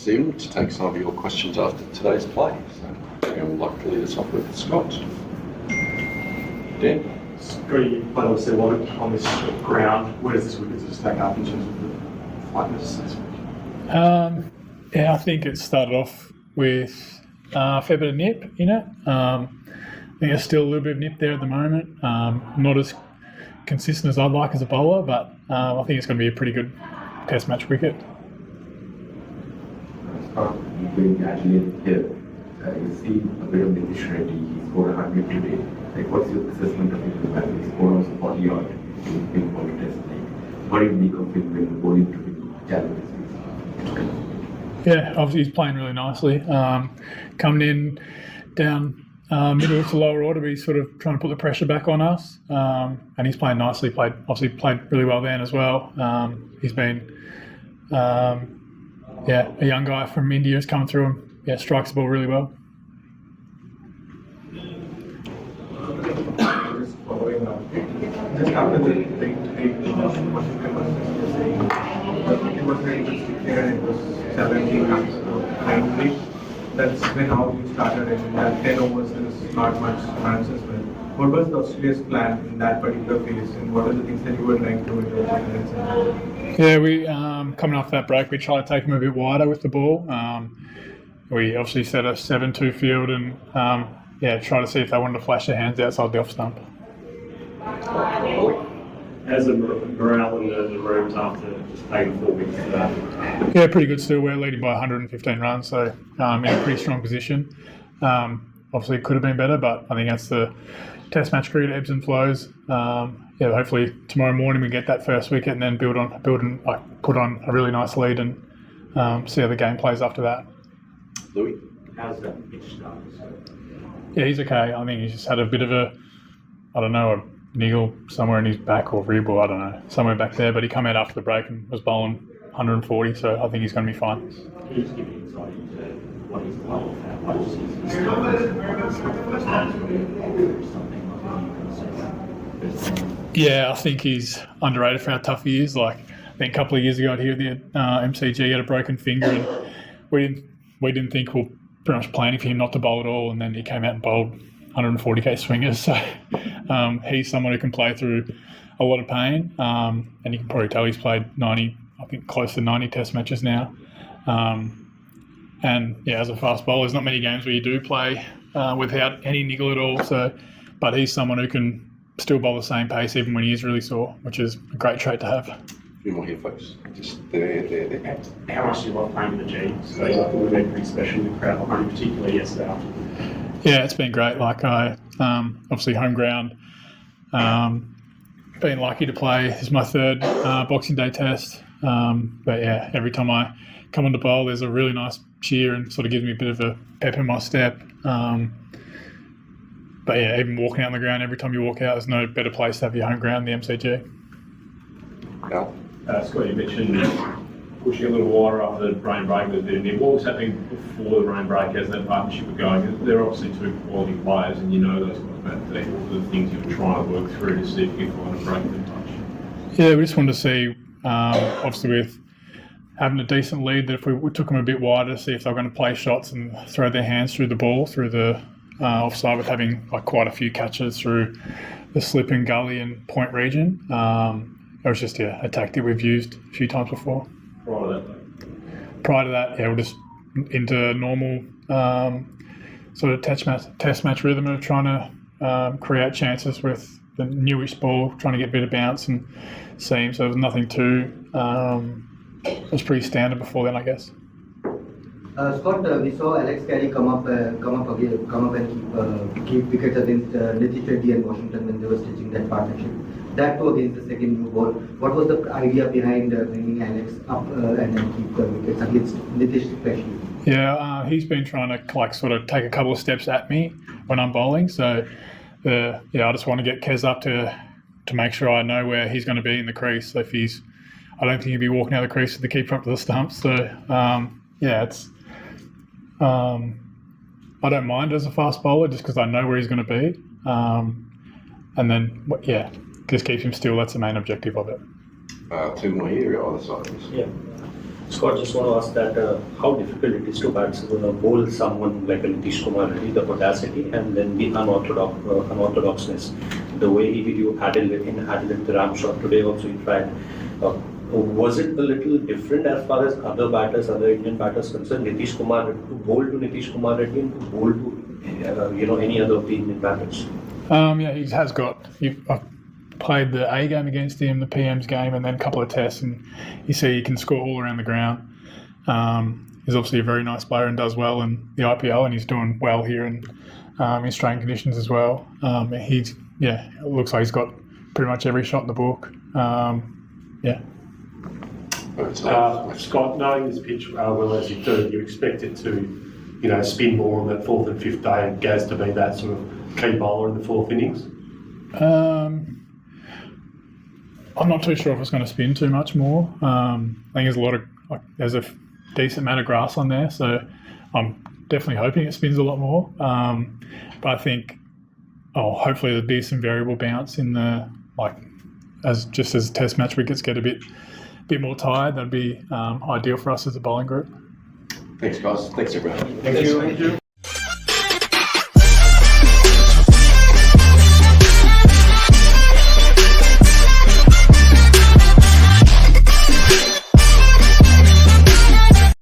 Stephen, to take some of your questions after today's play. So I would like to lead us off with Scott. Dan? Scotty, you played obviously a lot on this ground. Where does this wicket stack up in terms of the flightness this week? Yeah, I think it started off with a fair bit of nip in it. I think there's still a little bit of nip there at the moment. Not as consistent as I'd like as a bowler, but I think it's going to be a pretty good test match wicket. Going actually here, you see a bit of Nitish Reddy, he scored 100 today. Like, what's your assessment of him? He scored also 40 odd in big ball test. Like, what do you make of him when bowling to big challenges? Yeah, obviously he's playing really nicely. Coming in down middle to lower order, but he's sort of trying to put the pressure back on us. And he's playing nicely. Played really well then as well. He's been a young guy from India has come through and strikes the ball really well. Just following up, just after the big Washington was saying, it was very interesting here and it was 17 runs for 9 That's when how you started and that 10 overs there's not much runs as well. What was the Australia's plan in that particular phase and what are the things that you were trying to do in your opponents? Yeah, we coming off that break, we tried to take him a bit wider with the ball. We obviously set a 7-2 field and try to see if they wanted to flash their hands outside the off stump. How's the morale in the rooms after taking 4 wickets today? Yeah, pretty good still. We're leading by 115 runs, so in a pretty strong position. Obviously, it could have been better, but I think that's the Test match cricket, ebbs and flows. Hopefully tomorrow morning we get that first wicket and then put on a really nice lead and see how the game plays after that. Louis? How's that pitch started? Yeah, he's okay. I think he's just had a bit of a niggle somewhere in his back or rib or I don't know, somewhere back there. But he came out after the break and was bowling 140, so I think he's going to be fine. Can you just give me insight into what he's playing with, how much Yeah, I think he's underrated for how tough he is. Like, I think a couple of years ago here at the MCG, he had a broken finger and we didn't think we were pretty much planning for him not to bowl at all, and then he came out and bowled 140k swingers. So he's someone who can play through a lot of pain, and you can probably tell he's played 90, I think close to 90 test matches now. As a fast bowler, there's not many games where you do play without any niggle at all. So, but he's someone who can still bowl the same pace even when he is really sore, which is a great trait to have. A few more here, folks. Just there. How much do you like playing with the G? So I thought we've been pretty special with the crowd behind, particularly yesterday afternoon. Yeah, it's been great. Like I obviously home ground. Been lucky to play. This is my third Boxing Day test. But yeah, every time I come on the bowl, there's a really nice cheer and sort of gives me a bit of a pep in my step. But yeah, even walking out on the ground, every time you walk out, there's no better place to have your home ground than the MCG. Al? Scott, you mentioned pushing a little wider after the rain break with a bit of nip. What was happening before the rain break as that partnership was going? They're obviously two quality players and you know those guys about the team. What were the things you were trying to work through to see if you could find a break in touch? Yeah, we just wanted to see, obviously with having a decent lead, that if we took them a bit wider, see if they were going to play shots and throw their hands through the ball, through the offside, with having like quite a few catches through the slip and gully and point region. It was just a tactic we've used a few times before. Prior to that, we're just into normal sort of test match rhythm of trying to create chances with the newish ball, trying to get a bit of bounce and seam. So there was nothing too. It was pretty standard before then, I guess. Scott, we saw Alex Carey come up and keep wickets against Nitish Reddy and Washington when they were stitching that partnership. That too against the second new ball. What was the idea behind bringing Alex up and then keep the wickets against Nitish especially? Yeah, he's been trying to sort of take a couple of steps at me when I'm bowling. So I just want to get Kez up to make sure I know where he's going to be in the crease. So I don't think he'll be walking out of the crease with the keeper up to the stump. So it's. I don't mind as a fast bowler just because I know where he's going to be. And then, just keeps him still. That's the main objective of it. Two more here, either side. Yeah. Scott, just want to ask that how difficult it is to bowl someone like a Nitish Kumar, Reddy, the audacity and then the unorthodoxness. The way he did you Adelaide, the ram shot today also he tried. Was it a little different as far as other batters, other Indian batters concerned? Nitish Kumar to bowl to Nitish Kumar Reddy and to bowl to any other of the Indian batters. Yeah, he has got. I've played the A game against him, the PM's game, and then a couple of tests, and you see he can score all around the ground. He's obviously a very nice player and does well in the IPL, and he's doing well here in Australian conditions as well. It looks like he's got pretty much every shot in the book. Scott, knowing this pitch well as you do, you expect it to, spin more on that fourth and fifth day, and Gaz to be that sort of key bowler in the fourth innings? I'm not too sure if it's going to spin too much more. I think there's a decent amount of grass on there, so I'm definitely hoping it spins a lot more. But I think, hopefully there'll be some variable bounce in the as Test match wickets get a bit more tired. That'd be ideal for us as a bowling group. Thanks, guys. Thanks, everyone. Thank you.